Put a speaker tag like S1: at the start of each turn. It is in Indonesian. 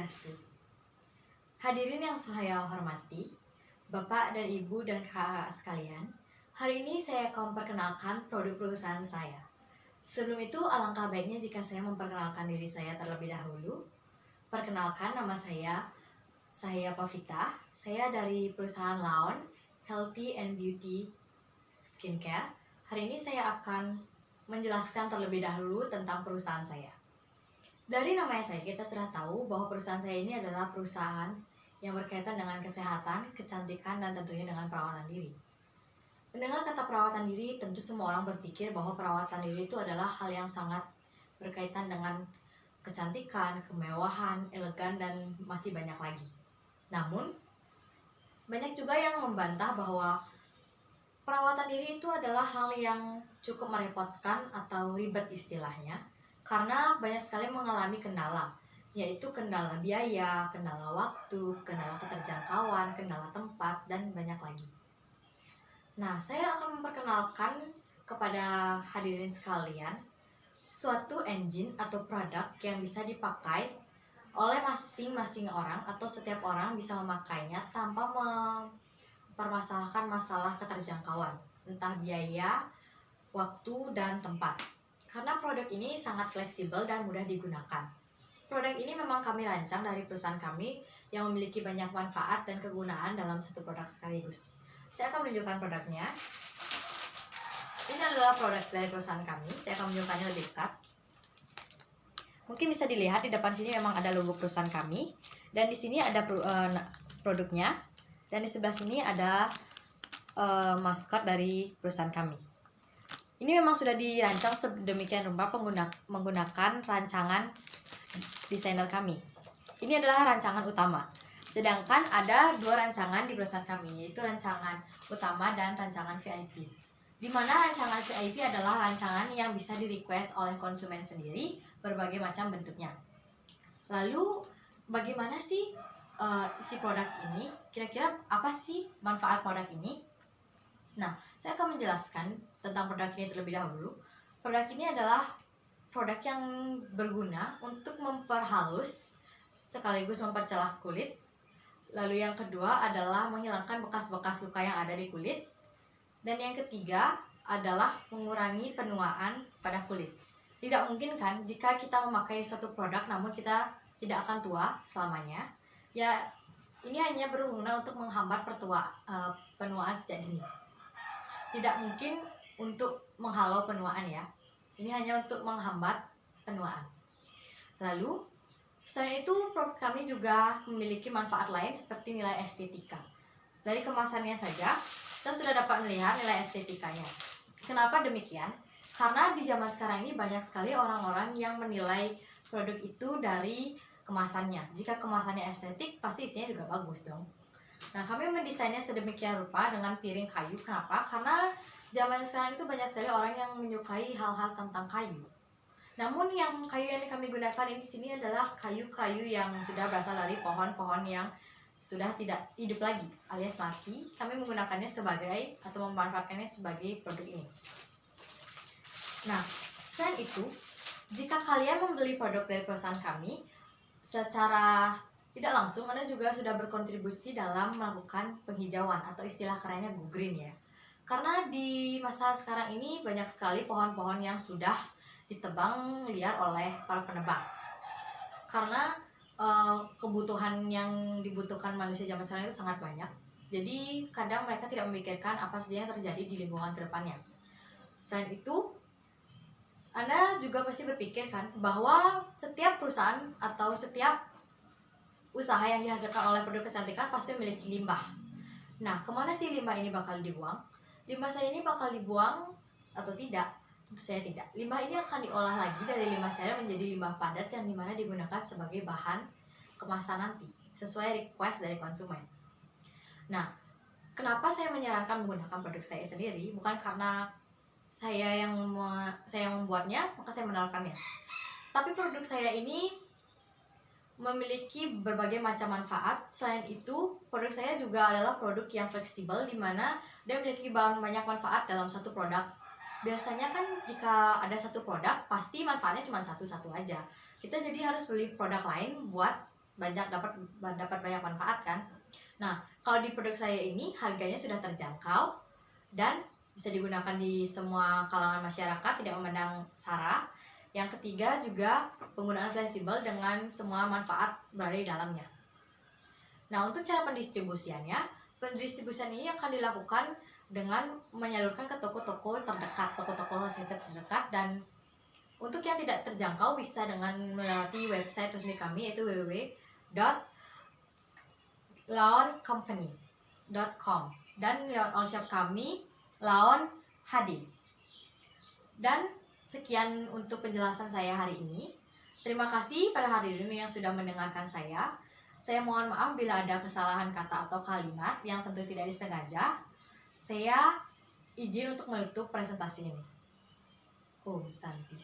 S1: Swastiastu. Hadirin yang saya hormati, Bapak dan Ibu dan kakak sekalian, hari ini saya akan memperkenalkan produk perusahaan saya. Sebelum itu, alangkah baiknya jika saya memperkenalkan diri saya terlebih dahulu. Perkenalkan, nama saya Pavita. Saya dari perusahaan Laon Healthy and Beauty Skincare. Hari ini saya akan menjelaskan terlebih dahulu tentang perusahaan saya. Dari namanya saya, kita sudah tahu bahwa perusahaan saya ini adalah perusahaan yang berkaitan dengan kesehatan, kecantikan, dan tentunya dengan perawatan diri. Mendengar kata perawatan diri, tentu semua orang berpikir bahwa perawatan diri itu adalah hal yang sangat berkaitan dengan kecantikan, kemewahan, elegan, dan masih banyak lagi. Namun, banyak juga yang membantah bahwa perawatan diri itu adalah hal yang cukup merepotkan atau ribet istilahnya, karena banyak sekali mengalami kendala, yaitu kendala biaya, kendala waktu, kendala keterjangkauan, kendala tempat, dan banyak lagi. Nah, saya akan memperkenalkan kepada hadirin sekalian suatu engine atau produk yang bisa dipakai oleh masing-masing orang atau setiap orang bisa memakainya tanpa mempermasalahkan masalah keterjangkauan, entah biaya, waktu, dan tempat. Karena produk ini sangat fleksibel dan mudah digunakan. Produk ini memang kami rancang dari perusahaan kami yang memiliki banyak manfaat dan kegunaan dalam satu produk sekaligus. Saya akan menunjukkan produknya. Ini adalah produk dari perusahaan kami. Saya akan menunjukkannya lebih dekat. Mungkin bisa dilihat di depan sini memang ada logo perusahaan kami. Dan di sini ada produknya. Dan di sebelah sini ada maskot dari perusahaan kami. Ini memang sudah dirancang sedemikian rupa menggunakan rancangan desainer kami. Ini adalah rancangan utama. Sedangkan ada dua rancangan di perusahaan kami, yaitu rancangan utama dan rancangan VIP. Di mana rancangan VIP adalah rancangan yang bisa di-request oleh konsumen sendiri, berbagai macam bentuknya. Lalu, bagaimana sih isi produk ini? Kira-kira apa sih manfaat produk ini? Nah, saya akan menjelaskan tentang produk ini terlebih dahulu. Produk ini adalah produk yang berguna untuk memperhalus sekaligus mempercelah kulit. Lalu yang kedua adalah menghilangkan bekas-bekas luka yang ada di kulit. Dan yang ketiga adalah mengurangi penuaan pada kulit. Tidak mungkin kan jika kita memakai suatu produk namun kita tidak akan tua selamanya. Ya, ini hanya berguna untuk menghambat penuaan sejak dini. Tidak mungkin untuk menghalau penuaan ya. Ini hanya untuk menghambat penuaan. Lalu, selain itu produk kami juga memiliki manfaat lain seperti nilai estetika. Dari kemasannya saja, kita sudah dapat melihat nilai estetikanya. Kenapa demikian? Karena di zaman sekarang ini banyak sekali orang-orang yang menilai produk itu dari kemasannya. Jika kemasannya estetik, pasti isinya juga bagus dong. Nah, kami mendesainnya sedemikian rupa dengan piring kayu. Kenapa? Karena zaman sekarang itu banyak sekali orang yang menyukai hal-hal tentang kayu. Namun yang kayu yang kami gunakan di sini adalah kayu-kayu yang sudah berasal dari pohon-pohon yang sudah tidak hidup lagi alias mati. Kami menggunakannya sebagai atau memanfaatkannya sebagai produk ini. Nah, selain itu, jika kalian membeli produk dari perusahaan kami secara tidak langsung, Anda juga sudah berkontribusi dalam melakukan penghijauan atau istilah kerennya go green ya. Karena di masa sekarang ini banyak sekali pohon-pohon yang sudah ditebang liar oleh para penebang. Karena kebutuhan yang dibutuhkan manusia zaman sekarang itu sangat banyak. Jadi kadang mereka tidak memikirkan apa saja yang terjadi di lingkungan kedepannya. Selain itu, Anda juga pasti berpikir kan bahwa setiap perusahaan atau setiap usaha yang dihasilkan oleh produk kecantikan pasti memiliki limbah. Nah, kemana sih limbah ini bakal dibuang? Limbah saya ini bakal dibuang atau tidak? Tentu saya tidak. Limbah ini akan diolah lagi dari limbah cair menjadi limbah padat yang dimana digunakan sebagai bahan kemasan nanti, sesuai request dari konsumen. Nah, kenapa saya menyarankan menggunakan produk saya sendiri? Bukan karena saya yang membuatnya, maka saya menawarkannya. Tapi produk saya ini memiliki berbagai macam manfaat. Selain itu, produk saya juga adalah produk yang fleksibel, di mana dia memiliki banyak manfaat dalam satu produk. Biasanya kan jika ada satu produk, pasti manfaatnya cuma satu-satu aja. Kita jadi harus beli produk lain buat dapat banyak manfaat kan. Nah, kalau di produk saya ini harganya sudah terjangkau dan bisa digunakan di semua kalangan masyarakat, tidak memandang sara. Yang ketiga juga penggunaan fleksibel dengan semua manfaat berada di dalamnya. Nah, untuk cara pendistribusiannya ini akan dilakukan dengan menyalurkan ke toko-toko terdekat, toko-toko hospital terdekat, dan untuk yang tidak terjangkau bisa dengan melewati website resmi kami yaitu www.laoncompany.com dan lewat all shop kami Laon HD. Dan sekian untuk penjelasan saya hari ini. Terima kasih pada hadirin yang sudah mendengarkan saya. Saya mohon maaf bila ada kesalahan kata atau kalimat yang tentu tidak disengaja. Saya izin untuk menutup presentasi ini. Santi.